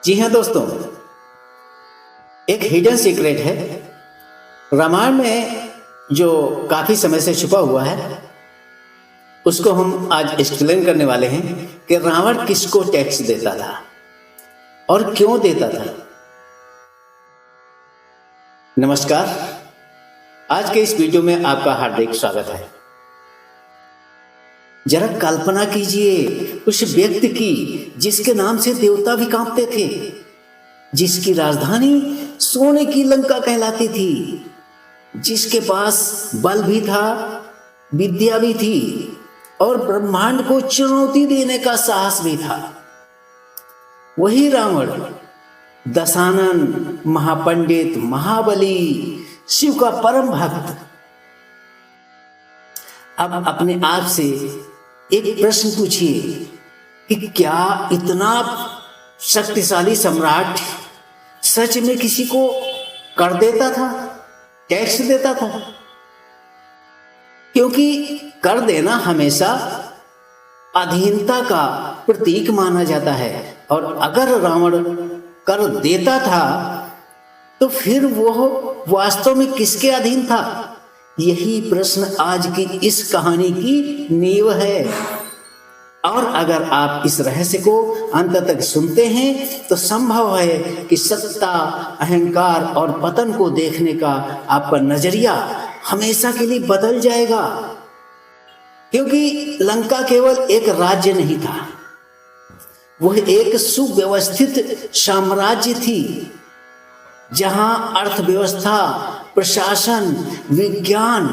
जी हाँ दोस्तों, एक हिडन सीक्रेट है रामायण में जो काफी समय से छुपा हुआ है। उसको हम आज एक्सप्लेन करने वाले हैं कि रावण किसको टैक्स देता था और क्यों देता था। नमस्कार, आज के इस वीडियो में आपका हार्दिक स्वागत है। जरा कल्पना कीजिए उस व्यक्ति की जिसके नाम से देवता भी कांपते थे, जिसकी राजधानी सोने की लंका कहलाती थी, जिसके पास बल भी था, विद्या भी थी और ब्रह्मांड को चुनौती देने का साहस भी था। वही रावण, दशानन, महापंडित, महाबली, शिव का परम भक्त। अब अपने आप से एक प्रश्न पूछिए कि क्या इतना शक्तिशाली सम्राट सच में किसी को कर देता था, टैक्स देता था? क्योंकि कर देना हमेशा अधीनता का प्रतीक माना जाता है, और अगर रावण कर देता था तो फिर वह वास्तव में किसके अधीन था? यही प्रश्न आज की इस कहानी की नींव है। और अगर आप इस रहस्य को अंत तक सुनते हैं तो संभव है कि सत्ता, अहंकार और पतन को देखने का आपका नजरिया हमेशा के लिए बदल जाएगा। क्योंकि लंका केवल एक राज्य नहीं था, वह एक सुव्यवस्थित साम्राज्य थी, जहां अर्थव्यवस्था, प्रशासन, विज्ञान,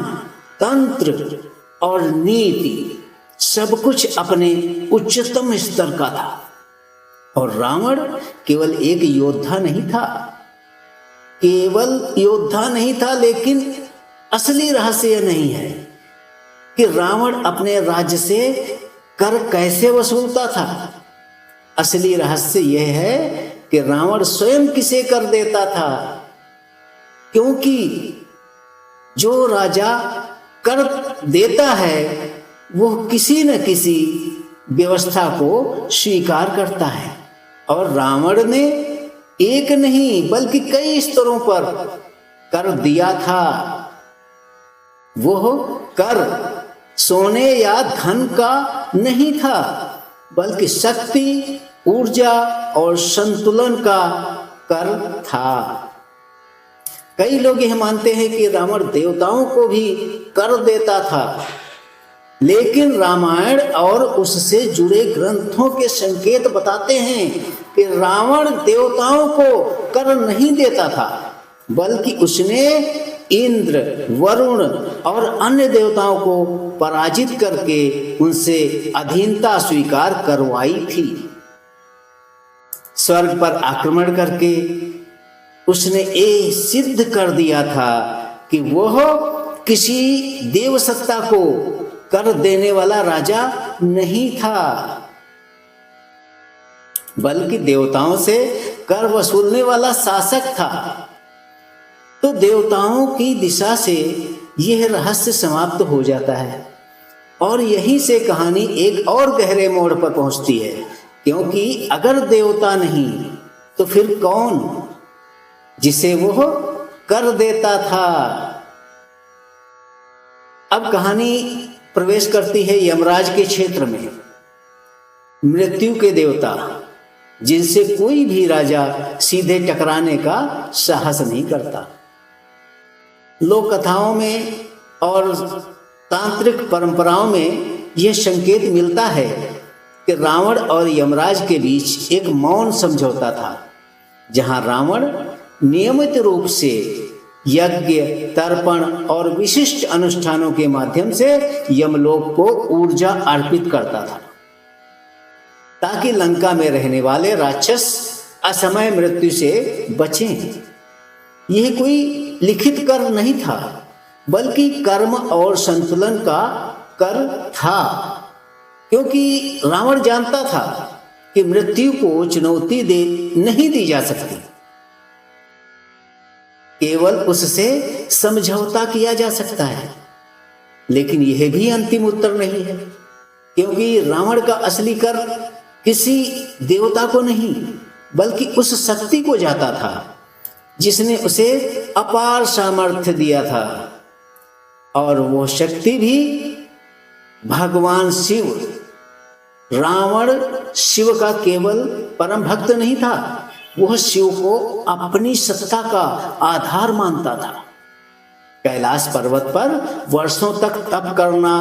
तंत्र और नीति सब कुछ अपने उच्चतम स्तर का था। और रावण केवल एक योद्धा नहीं था, लेकिन असली रहस्य यह नहीं है कि रावण अपने राज्य से कर कैसे वसूलता था। असली रहस्य यह है कि रावण स्वयं किसे कर देता था। क्योंकि जो राजा कर देता है वह किसी न किसी व्यवस्था को स्वीकार करता है, और रावण ने एक नहीं बल्कि कई स्तरों पर कर दिया था। वह कर सोने या धन का नहीं था, बल्कि शक्ति, ऊर्जा और संतुलन का कर था। कई लोग यह मानते हैं कि रावण देवताओं को भी कर देता था, लेकिन रामायण और उससे जुड़े ग्रंथों के संकेत बताते हैं कि रावण देवताओं को कर नहीं देता था, बल्कि उसने इंद्र, वरुण और अन्य देवताओं को पराजित करके उनसे अधीनता स्वीकार करवाई थी। स्वर्ग पर आक्रमण करके उसने ये सिद्ध कर दिया था कि वह किसी देव सत्ता को कर देने वाला राजा नहीं था, बल्कि देवताओं से कर वसूलने वाला शासक था। तो देवताओं की दिशा से यह रहस्य समाप्त हो जाता है, और यहीं से कहानी एक और गहरे मोड़ पर पहुंचती है। क्योंकि अगर देवता नहीं तो फिर कौन जिसे वह कर देता था? अब कहानी प्रवेश करती है यमराज के क्षेत्र में। मृत्यु के देवता, जिनसे कोई भी राजा सीधे टकराने का साहस नहीं करता। लोक कथाओं में और तांत्रिक परंपराओं में यह संकेत मिलता है कि रावण और यमराज के बीच एक मौन समझौता था, जहां रावण नियमित रूप से यज्ञ, तर्पण और विशिष्ट अनुष्ठानों के माध्यम से यमलोक को ऊर्जा अर्पित करता था, ताकि लंका में रहने वाले राक्षस असमय मृत्यु से बचें। यह कोई लिखित कर नहीं था, बल्कि कर्म और संतुलन का कर था। क्योंकि रावण जानता था कि मृत्यु को चुनौती नहीं दी जा सकती, केवल उससे समझौता किया जा सकता है। लेकिन यह भी अंतिम उत्तर नहीं है, क्योंकि रावण का असली कर किसी देवता को नहीं बल्कि उस शक्ति को जाता था जिसने उसे अपार सामर्थ्य दिया था। और वो शक्ति भी भगवान शिव। रावण शिव का केवल परम भक्त नहीं था, वह शिव को अपनी सत्ता का आधार मानता था। कैलाश पर्वत पर वर्षों तक तप करना,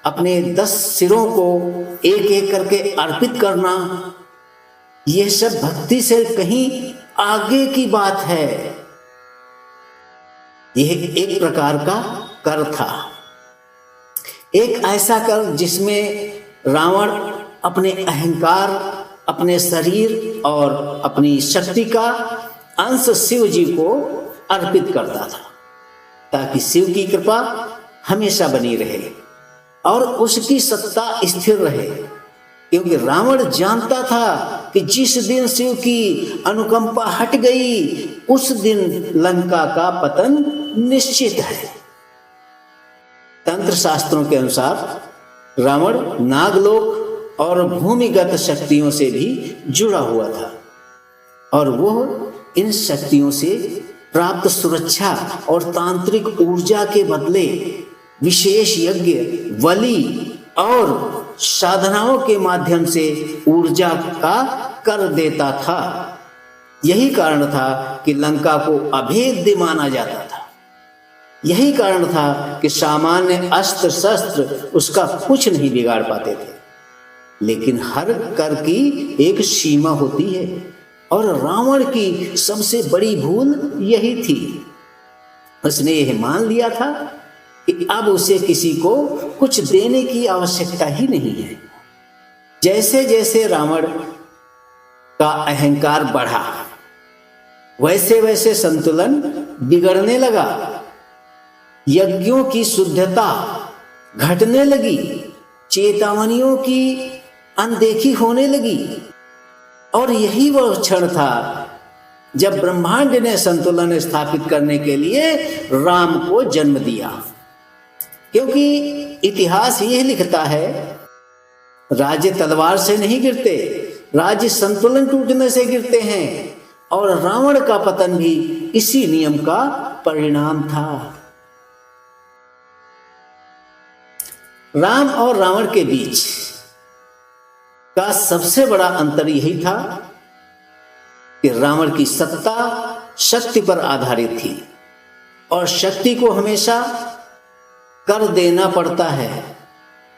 अपने 10 सिरों को एक एक करके अर्पित करना, यह सब भक्ति से कहीं आगे की बात है। यह एक प्रकार का कर था, एक ऐसा कर जिसमें रावण अपने अहंकार, अपने शरीर और अपनी शक्ति का अंश शिव जी को अर्पित करता था, ताकि शिव की कृपा हमेशा बनी रहे और उसकी सत्ता स्थिर रहे। क्योंकि रावण जानता था कि जिस दिन शिव की अनुकंपा हट गई, उस दिन लंका का पतन निश्चित है। तंत्र शास्त्रों के अनुसार रावण नागलोक और भूमिगत शक्तियों से भी जुड़ा हुआ था और वह इन शक्तियों से प्राप्त सुरक्षा और तांत्रिक ऊर्जा के बदले विशेष यज्ञ, बलि और साधनाओं के माध्यम से ऊर्जा का कर देता था। यही कारण था कि लंका को अभेद्य माना जाता था। यही कारण था कि सामान्य अस्त्र शस्त्र उसका कुछ नहीं बिगाड़ पाते थे। लेकिन हर कर की एक सीमा होती है और रावण की सबसे बड़ी भूल यही थी। उसने यह मान लिया था कि अब उसे किसी को कुछ देने की आवश्यकता ही नहीं है। जैसे जैसे रावण का अहंकार बढ़ा, वैसे वैसे संतुलन बिगड़ने लगा, यज्ञों की शुद्धता घटने लगी, चेतावनियों की अनदेखी होने लगी। और यही वह क्षण था जब ब्रह्मांड ने संतुलन स्थापित करने के लिए राम को जन्म दिया। क्योंकि इतिहास यह लिखता है, राज्य तलवार से नहीं गिरते, राज्य संतुलन टूटने से गिरते हैं। और रावण का पतन भी इसी नियम का परिणाम था। राम और रावण के बीच का सबसे बड़ा अंतर यही था कि रावण की सत्ता शक्ति पर आधारित थी और शक्ति को हमेशा कर देना पड़ता है,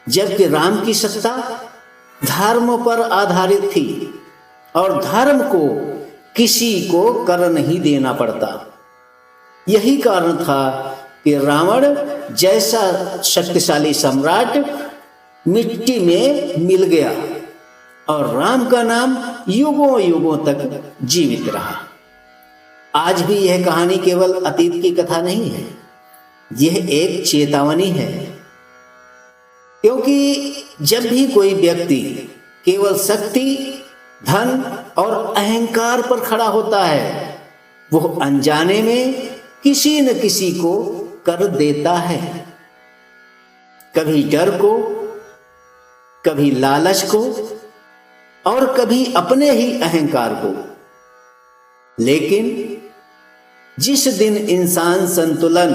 जबकि राम की सत्ता धर्म पर आधारित थी और धर्म को किसी को कर नहीं देना पड़ता। यही कारण था कि रावण जैसा शक्तिशाली सम्राट मिट्टी में मिल गया और राम का नाम युगों युगों तक जीवित रहा। आज भी यह कहानी केवल अतीत की कथा नहीं है, यह एक चेतावनी है। क्योंकि जब भी कोई व्यक्ति केवल शक्ति, धन और अहंकार पर खड़ा होता है, वह अनजाने में किसी न किसी को कर देता है। कभी डर को, कभी लालच को और कभी अपने ही अहंकार को। लेकिन जिस दिन इंसान संतुलन,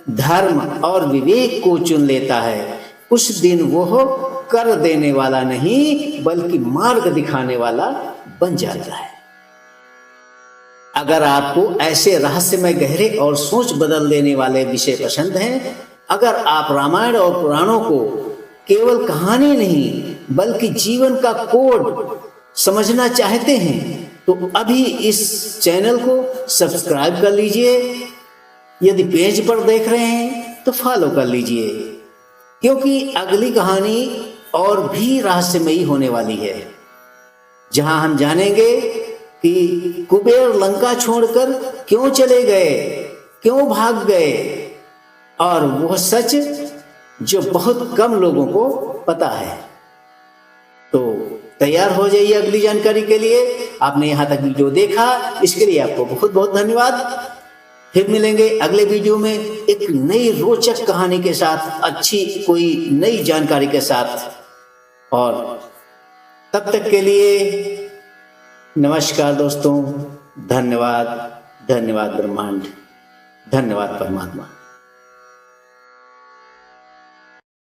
धर्म और विवेक को चुन लेता है, उस दिन वह कर देने वाला नहीं बल्कि मार्ग दिखाने वाला बन जाता है। अगर आपको ऐसे रहस्यमय, गहरे और सोच बदल देने वाले विषय पसंद हैं, अगर आप रामायण और पुराणों को केवल कहानी नहीं बल्कि जीवन का कोड समझना चाहते हैं, तो अभी इस चैनल को सब्सक्राइब कर लीजिए। यदि पेज पर देख रहे हैं तो फॉलो कर लीजिए, क्योंकि अगली कहानी और भी रहस्यमयी होने वाली है, जहां हम जानेंगे कि कुबेर लंका छोड़कर क्यों चले गए, क्यों भाग गए, और वह सच जो बहुत कम लोगों को पता है। तो तैयार हो जाइए अगली जानकारी के लिए। आपने यहाँ तक वीडियो देखा, इसके लिए आपको बहुत बहुत धन्यवाद। फिर मिलेंगे अगले वीडियो में एक नई रोचक कहानी के साथ, अच्छी कोई नई जानकारी के साथ। और तब तक के लिए नमस्कार दोस्तों, धन्यवाद, धन्यवाद ब्रह्मांड, धन्यवाद परमात्मा।